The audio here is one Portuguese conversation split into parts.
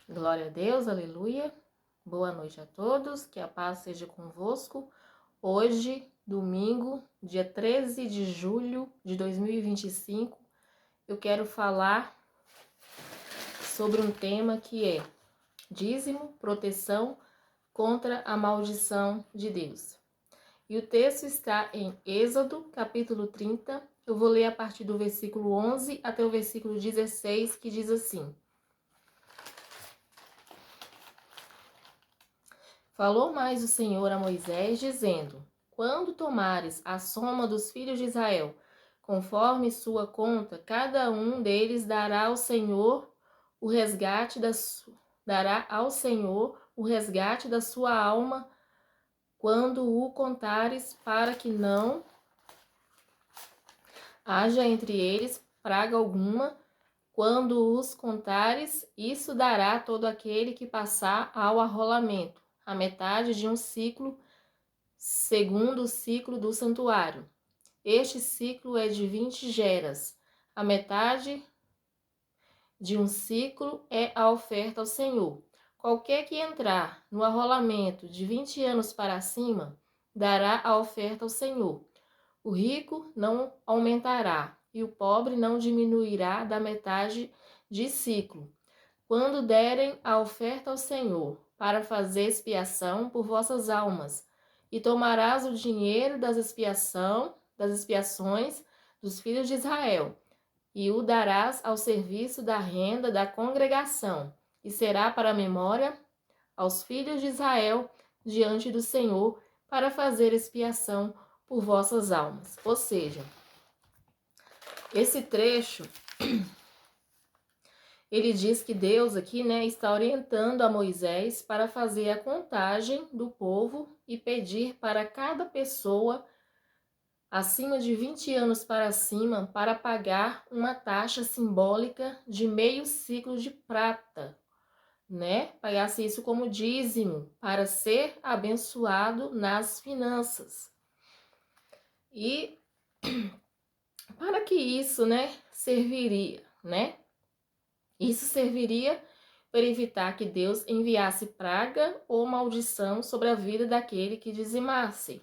Glória a Deus, aleluia. Boa noite a todos, que a paz seja convosco. Hoje, domingo, dia 13 de julho de 2025, eu quero falar sobre um tema que é dízimo, proteção contra a maldição de Deus. E o texto está em Êxodo, capítulo 30. Eu vou ler a partir do versículo 11 até o versículo 16, que diz assim: Falou mais o Senhor a Moisés, dizendo: Quando tomares a soma dos filhos de Israel, conforme sua conta, cada um deles dará ao Senhor o resgate da sua alma, quando o contares, para que não haja entre eles praga alguma. Quando os contares, isso dará a todo aquele que passar ao arrolamento, a metade de um ciclo, segundo o ciclo do santuário. Este ciclo é de 20 geras. A metade de um ciclo é a oferta ao Senhor. Qualquer que entrar no arrolamento de 20 anos para cima, dará a oferta ao Senhor. O rico não aumentará, e o pobre não diminuirá da metade de ciclo. Quando derem a oferta ao Senhor, para fazer expiação por vossas almas, e tomarás o dinheiro das expiações dos filhos de Israel, e o darás ao serviço da renda da congregação, e será para memória aos filhos de Israel diante do Senhor, para fazer expiação por vossas almas. Ou seja, esse trecho, ele diz que Deus aqui, está orientando a Moisés para fazer a contagem do povo e pedir para cada pessoa acima de 20 anos para cima para pagar uma taxa simbólica de meio ciclo de prata, Pagasse isso como dízimo para ser abençoado nas finanças. E para que isso, serviria, Isso serviria para evitar que Deus enviasse praga ou maldição sobre a vida daquele que dizimasse.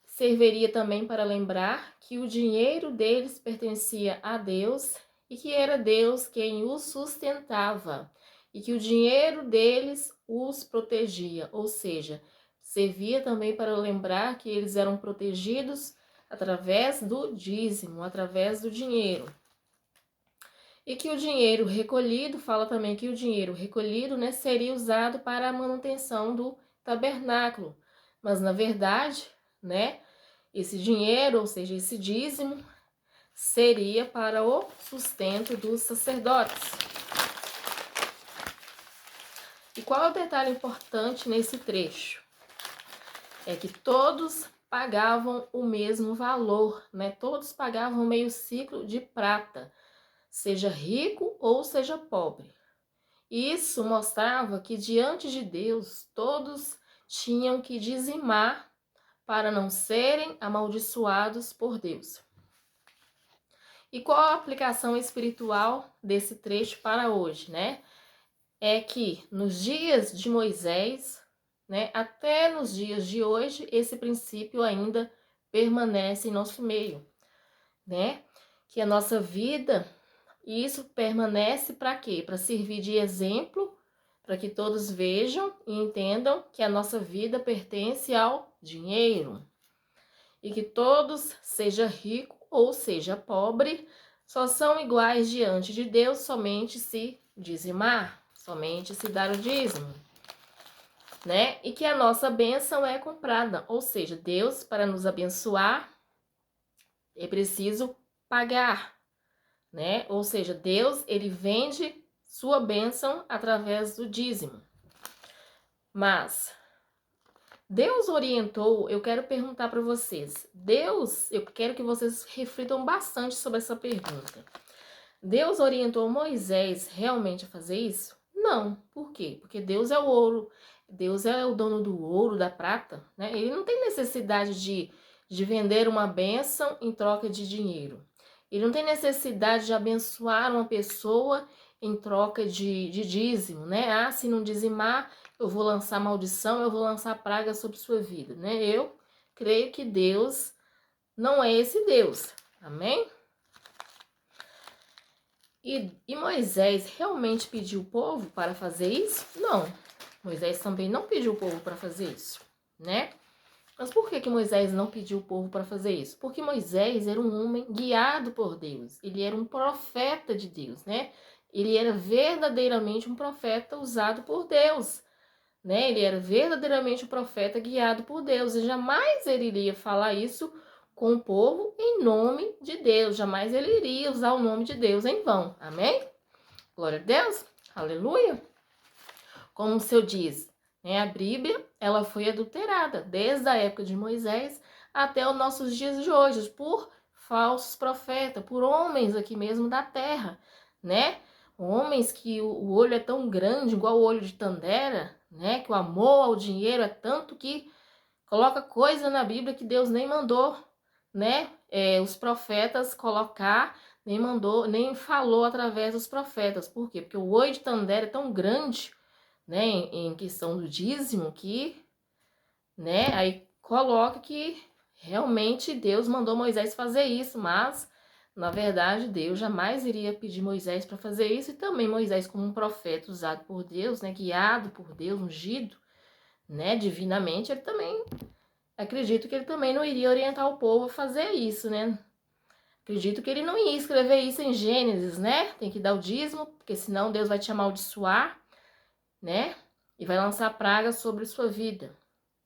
Serviria também para lembrar que o dinheiro deles pertencia a Deus e que era Deus quem os sustentava e que o dinheiro deles os protegia, ou seja, servia também para lembrar que eles eram protegidos através do dízimo, através do dinheiro. E que o dinheiro recolhido, fala também que o dinheiro recolhido, seria usado para a manutenção do tabernáculo. Mas, na verdade, esse dinheiro, ou seja, esse dízimo, seria para o sustento dos sacerdotes. E qual é o detalhe importante nesse trecho? É que todos pagavam o mesmo valor, Todos pagavam meio ciclo de prata, seja rico ou seja pobre. Isso mostrava que diante de Deus todos tinham que dizimar para não serem amaldiçoados por Deus. E qual a aplicação espiritual desse trecho para hoje, É que nos dias de Moisés, até nos dias de hoje, esse princípio ainda permanece em nosso meio, Que a nossa vida, e isso permanece para quê? Para servir de exemplo, para que todos vejam e entendam que a nossa vida pertence ao dinheiro. E que todos, seja rico ou seja pobre, só são iguais diante de Deus somente se dizimar, somente se dar o dízimo, E que a nossa bênção é comprada, ou seja, Deus, para nos abençoar, é preciso pagar, Ou seja, Deus, ele vende sua bênção através do dízimo. Mas Deus orientou, eu quero perguntar para vocês, eu quero que vocês reflitam bastante sobre essa pergunta. Deus orientou Moisés realmente a fazer isso? Não. Por quê? Porque Deus é o ouro, Deus é o dono do ouro, da prata, Ele não tem necessidade de vender uma bênção em troca de dinheiro. Ele não tem necessidade de abençoar uma pessoa em troca de dízimo, né? Ah, se não dizimar, eu vou lançar maldição, eu vou lançar praga sobre sua vida, né? Eu creio que Deus não é esse Deus, amém? E Moisés realmente pediu o povo para fazer isso? Não. Moisés também não pediu o povo para fazer isso, né? Mas por que Moisés não pediu o povo para fazer isso? Porque Moisés era um homem guiado por Deus. Ele era um profeta de Deus, né? Ele era verdadeiramente um profeta usado por Deus, né? Ele era verdadeiramente um profeta guiado por Deus. E jamais ele iria falar isso com o povo em nome de Deus. Jamais ele iria usar o nome de Deus em vão. Amém? Glória a Deus. Aleluia. Como o Senhor diz, né? A Bíblia, ela foi adulterada desde a época de Moisés até os nossos dias de hoje por falsos profetas, por homens aqui mesmo da terra, né? Homens que o olho é tão grande, igual o olho de Tandera, né? Que o amor ao dinheiro é tanto que coloca coisa na Bíblia que Deus nem mandou, né? Os profetas colocar, nem mandou, nem falou através dos profetas. Por quê? Porque o olho de Tandera é tão grande, né? Em questão do dízimo que, né? Aí coloca que realmente Deus mandou Moisés fazer isso, mas na verdade Deus jamais iria pedir Moisés para fazer isso, e também Moisés como um profeta usado por Deus, né? Guiado por Deus, ungido, né? Divinamente, ele também acredito que ele também não iria orientar o povo a fazer isso, né? Acredito que ele não ia escrever isso em Gênesis, né? Tem que dar o dízimo, porque senão Deus vai te amaldiçoar, né? E vai lançar praga sobre sua vida.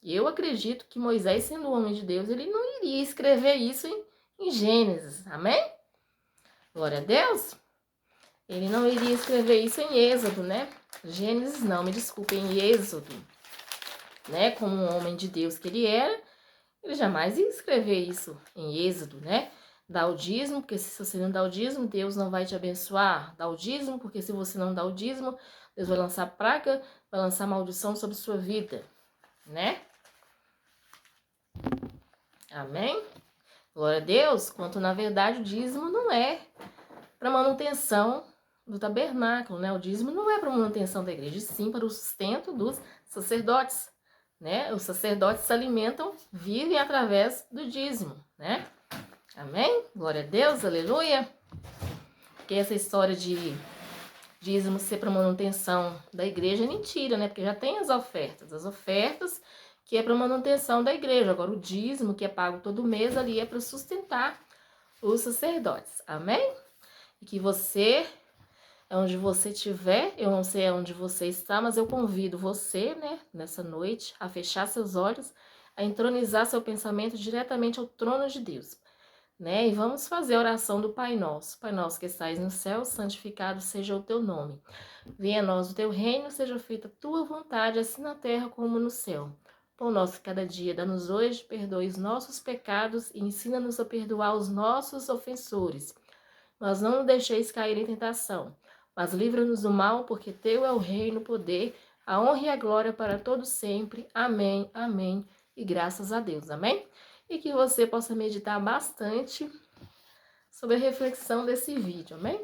Eu acredito que Moisés, sendo o homem de Deus, ele não iria escrever isso em Gênesis, amém? Glória a Deus. Ele não iria escrever isso em Êxodo, né? Gênesis não, me desculpe, em Êxodo, né? Como um homem de Deus que ele era, ele jamais ia escrever isso em Êxodo, né? Dá o dízimo, porque se você não dá o dízimo, Deus não vai te abençoar. Dá o dízimo, porque se você não dá o dízimo, Deus vai lançar praga, vai lançar maldição sobre sua vida, né? Amém? Glória a Deus. Quanto na verdade o dízimo não é para manutenção do tabernáculo, né? O dízimo não é para manutenção da igreja, sim para o sustento dos sacerdotes, né? Os sacerdotes se alimentam, vivem através do dízimo, né? Amém? Glória a Deus, aleluia. Porque essa história de dízimo ser para manutenção da igreja é mentira, né? Porque já tem as ofertas que é para manutenção da igreja. Agora o dízimo que é pago todo mês ali é para sustentar os sacerdotes. Amém? E que você, onde você estiver, eu não sei onde você está, mas eu convido você, né, nessa noite, a fechar seus olhos, a entronizar seu pensamento diretamente ao trono de Deus, né? E vamos fazer a oração do Pai Nosso. Pai Nosso que estais no céu, santificado seja o teu nome. Venha a nós o teu reino, seja feita a tua vontade, assim na terra como no céu. Pão nosso cada dia, dá-nos hoje, perdoe os nossos pecados e ensina-nos a perdoar os nossos ofensores. Mas não nos deixeis cair em tentação, mas livra-nos do mal, porque teu é o reino, o poder, a honra e a glória para todos sempre. Amém, amém. E graças a Deus, amém? E que você possa meditar bastante sobre a reflexão desse vídeo, amém?